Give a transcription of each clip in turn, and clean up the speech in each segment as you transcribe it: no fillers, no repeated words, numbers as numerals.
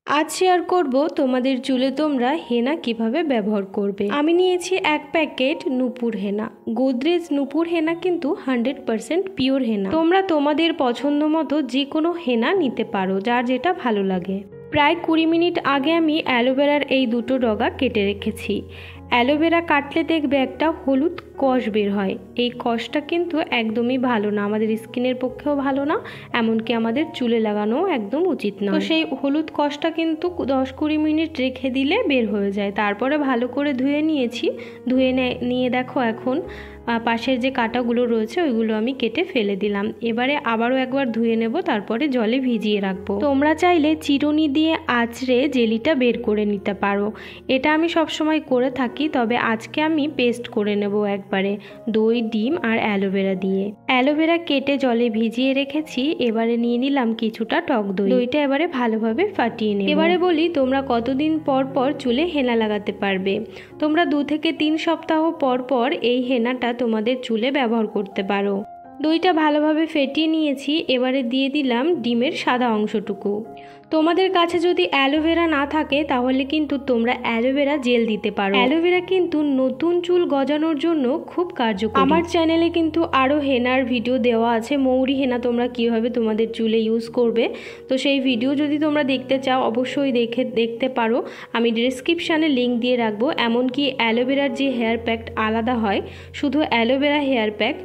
আজ শেয়ার করব তোমাদের চুলে তোমরা হেনা কিভাবে ব্যবহার করবে। আমি নিয়েছি 1 প্যাকেট নূপুর হেনা। গোদরেজ নূপুর হেনা কিন্তু 100% পিওর হেনা। তোমরা তোমাদের পছন্দ মতো যে কোনো হেনা নিতে পারো, যার যেটা ভালো লাগে। প্রায় 20 মিনিট আগে আমি অ্যালোভেরার এই দুটো ডগা কেটে রেখেছি। অ্যালোভেরা কাটলে দেখবে একটা হলুদ কষ বের হয়। এই কষটা কিন্তু একদমই ভালো না, আমাদের স্কিনের পক্ষেও ভালো না, এমনকি আমাদের চুলে লাগানো একদম উচিত নয়। তো সেই হলুদ কষটা কিন্তু 10-20 মিনিট রেখে দিলে বের হয়ে যায়। তারপরে ভালো করে ধুয়ে নিয়েছি। নিয়ে দেখো এখন পাশের যে কাঁটাগুলো রয়েছে ওইগুলো আমি কেটে ফেলে দিলাম। এবারে আবারও একবার ধুয়ে নেব, তারপরে জলে ভিজিয়ে রাখবো। তোমরা চাইলে চিরুনি দিয়ে আঁচড়ে জেলিটা বের করে নিতে পারো। এটা আমি সবসময় করে থাকি, তবে আজকে আমি পেস্ট করে নেব একবারে দই, ডিম আর অ্যালোভেরা দিয়ে। অ্যালোভেরা কেটে জলে ভিজিয়ে রেখেছি। এবারে নিয়ে নিলাম কিছুটা টক দই। দইটা এবারে ভালোভাবে ফাটিয়ে নেব। এবারে বলি তোমরা কতদিন পর পর চুলে হেনা লাগাতে পারবে। তোমরা 2 থেকে 3 সপ্তাহ পর পর এই হেনাটা তোমাদের চুলে ব্যবহার করতে পারো। দইটা ভালোভাবে ফেটিয়ে নিয়েছি। এবারে দিয়ে দিলাম ডিমের সাদা অংশটুকু। তোমাদের কাছে যদি অ্যালোভেরা না থাকে তাহলে কিন্তু তোমরা অ্যালোভেরা জেল দিতে পারো। অ্যালোভেরা কিন্তু নতুন চুল গজানোর জন্য খুব কার্যকরী। আমার চ্যানেলে কিন্তু আরও হেনার ভিডিও দেওয়া আছে। মৌরি হেনা তোমরা কীভাবে তোমাদের চুলে ইউজ করবে, তো সেই ভিডিও যদি তোমরা দেখতে চাও অবশ্যই দেখতে পারো। আমি ডেসক্রিপশানে লিঙ্ক দিয়ে রাখবো। এমনকি অ্যালোভেরার যে হেয়ার প্যাক আলাদা হয়, শুধু অ্যালোভেরা হেয়ার প্যাক,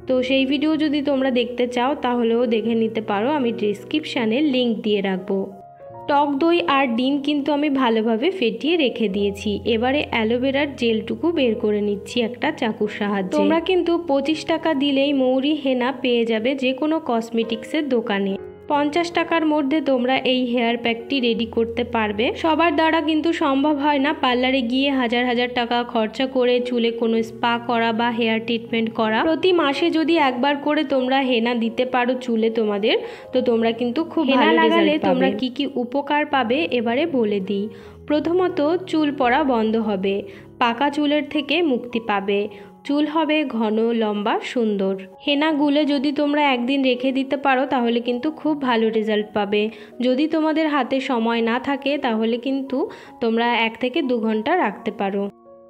তো সেই ভিডিও যদি তোমরা দেখতে চাও তাহলেও দেখে নিতে পারো। আমি ডেসক্রিপশানে লিঙ্ক দিয়ে রাখবো। টক দই আর ডিম কিন্তু আমি ভালোভাবে ফেটিয়ে রেখে দিয়েছি। এবারে অ্যালোভেরার জেলটুকু বের করে নিচ্ছি একটা চাকুর সাহায্যে। তোমরা কিন্তু 25 টাকা দিলেই মৌরি হেনা পেয়ে যাবে যে কোনো কসমেটিক্সের দোকানে। 50 টাকার মধ্যে তোমরা এই হেয়ার প্যাকটি রেডি করতে পারবে। সবার দ্বারা কিন্তু সম্ভব হয় না পার্লারে গিয়ে হাজার হাজার টাকা খরচা করে চুলে কোনো স্পা করা বা হেয়ার ট্রিটমেন্ট করা। প্রতি মাসে যদি একবার করে তোমরা হেনা দিতে পারো চুলে তোমাদের, তো তোমরা কিন্তু খুব ভালো লাগালে তোমরা কি কি উপকার পাবে এবারে বলে দিই। প্রথমত, চুল পড়া বন্ধ হবে, পাকা চুলের থেকে মুক্তি পাবে, চুল হবে ঘন, লম্বা, সুন্দর। হেনা গুলে যদি তোমরা একদিন রেখে দিতে পারো তাহলে কিন্তু খুব ভালো রেজাল্ট পাবে। যদি তোমাদের হাতে সময় না থাকে তাহলে কিন্তু তোমরা 1 থেকে 2 ঘন্টা রাখতে পারো।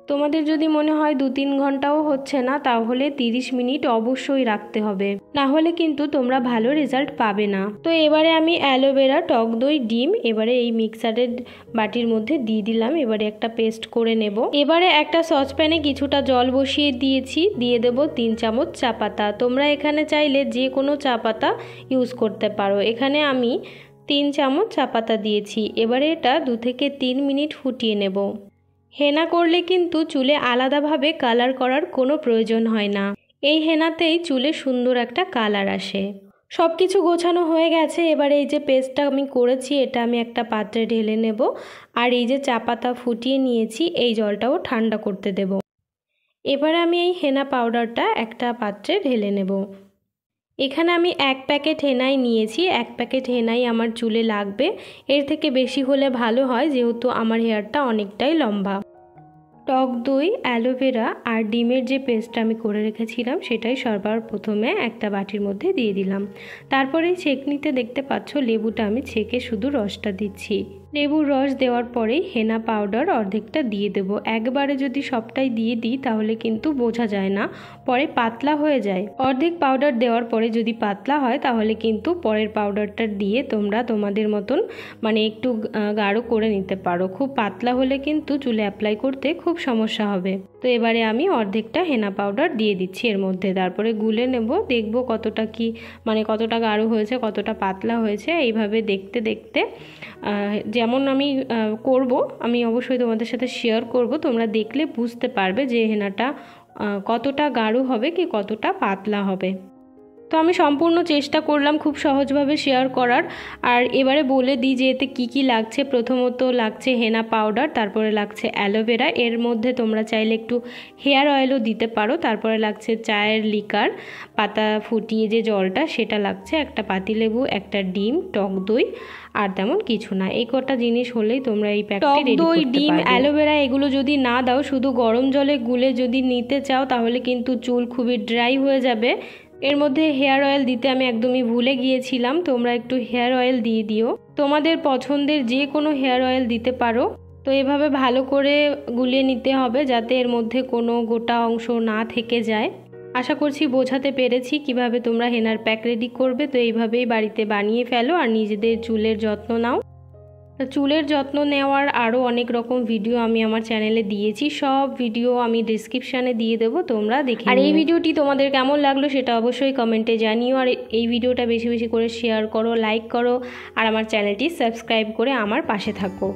তোমাদের যদি মনে হয় 2-3 ঘন্টাও হচ্ছে না, তাহলে 30 মিনিট অবশ্যই রাখতে হবে, না হলে কিন্তু তোমরা ভালো রেজাল্ট পাবে না। তো এবারে আমি অ্যালোভেরা, টক দই, ডিম এবারে এই মিক্সারের বাটির মধ্যে দিয়ে দিলাম। এবারে একটা পেস্ট করে নেব। এবারে একটা সসপ্যানে কিছুটা জল বসিয়ে দিয়েছি। দিয়ে দেব 3 চামচ চা পাতা। তোমরা এখানে চাইলে যে কোনো চা পাতা ইউজ করতে পারো। এখানে আমি 3 চামচ চা পাতা দিয়েছি। এবারে এটা 2 থেকে 3 মিনিট ফুটিয়ে নেব। হেনা করলে কিন্তু চুলে আলাদাভাবে কালার করার কোনো প্রয়োজন হয় না। এই হেনাতেই চুলে সুন্দর একটা কালার আসে। সব কিছু গোছানো হয়ে গেছে। এবারে এই যে পেস্টটা আমি করেছি এটা আমি একটা পাত্রে ঢেলে নেব। আর এই যে চা পাতা ফুটিয়ে নিয়েছি এই জলটাও ঠান্ডা করতে দেব। এবারে আমি এই হেনা পাউডারটা একটা পাত্রে ঢেলে নেব। এখানে আমি 1 প্যাকেট হেনাই নিয়েছি। 1 প্যাকেট হেনাই আমার চুলে লাগবে। এর থেকে বেশি হলে ভালো হয়, যেহেতু আমার হেয়ারটা অনেকটাই লম্বা। টক দই, অ্যালোভেরা আর ডিমের যে পেস্টটা আমি করে রেখেছিলাম সেটাই সবার প্রথমে একটা বাটির মধ্যে দিয়ে দিলাম। তারপরে ছেঁকনিতে দেখতে পাচ্ছ লেবুটা আমি ছেঁকে শুধু রসটা দিচ্ছি। লেবুর রস দেওয়ার পরেই হেনা পাউডার অর্ধেকটা দিয়ে দেব। একবারে যদি সবটাই দিয়ে দিই তাহলে কিন্তু বোঝা যায় না, পরে পাতলা হয়ে যায়। অর্ধেক পাউডার দেওয়ার পরে যদি পাতলা হয় তাহলে কিন্তু পরের পাউডারটা দিয়ে তোমরা তোমাদের মতন মানে একটু গাঢ় করে নিতে পারো। খুব পাতলা হলে কিন্তু চুলে অ্যাপ্লাই করতে খুব সমস্যা হবে। তো এবারে আমি অর্ধেকটা হেনা পাউডার দিয়ে দিচ্ছি এর মধ্যে। তারপরে গুলে নেব, দেখব কতটা কি মানে কতটা গাঢ় হয়েছে, কতটা পাতলা হয়েছে। এইভাবে দেখতে দেখতে যেমন আমি করব, আমি অবশ্যই তোমাদের সাথে শেয়ার করব। তোমরা দেখলে বুঝতে পারবে যে হেনাটা কতটা গাঢ় হবে কি কতটা পাতলা হবে। তো আমি সম্পূর্ণ চেষ্টা করলাম খুব সহজভাবে শেয়ার করার। আর এবারে বলে দিই যে এতে কী কী লাগছে। প্রথমত লাগছে হেনা পাউডার, তারপরে লাগছে অ্যালোভেরা, এর মধ্যে তোমরা চাইলে একটু হেয়ার অয়েলও দিতে পারো। তারপরে লাগছে চায়ের লিকার, পাতা ফুটিয়ে যে জলটা সেটা লাগছে, একটা পাতিলেবু, একটা ডিম, টক দই, আর তেমন কিছু না। এই কটা জিনিস হলেই তোমরা এই প্যাকটি রেডি করতে পারবে। টক দই, ডিম, অ্যালোভেরা এগুলো যদি না দাও, শুধু গরম জলে গুলে যদি নিতে চাও তাহলে কিন্তু চুল খুবই ড্রাই হয়ে যাবে। এর মধ্যে হেয়ার অয়েল দিতে আমি একদমই ভুলে গিয়েছিলাম, তোমরা একটু হেয়ার অয়েল দিয়ে দিও। তো তোমাদের পছন্দের যে কোনো হেয়ার অয়েল দিতে পারো। তো এভাবে ভালো করে গুলিয়ে নিতে হবে যাতে এর মধ্যে কোনো গোটা অংশ না থেকে যায়। আশা করছি বোঝাতে পেরেছি কিভাবে তোমরা হেনার প্যাক রেডি করবে। তো এইভাবেই বাড়িতে বানিয়ে ফেলো আর নিজেদের চুলের যত্ন নাও। চুলের যত্ন নেওয়ার আরও অনেক রকম ভিডিও আমি আমার চ্যানেলে দিয়েছি, সব ভিডিও আমি ডিসক্রিপশানে দিয়ে দেবো, তোমরা দেখে। আর এই ভিডিওটি তোমাদের কেমন লাগলো সেটা অবশ্যই কমেন্টে জানিও। আর এই ভিডিওটা বেশি বেশি করে শেয়ার করো, লাইক করো আর আমার চ্যানেলটি সাবস্ক্রাইব করে আমার পাশে থাকো।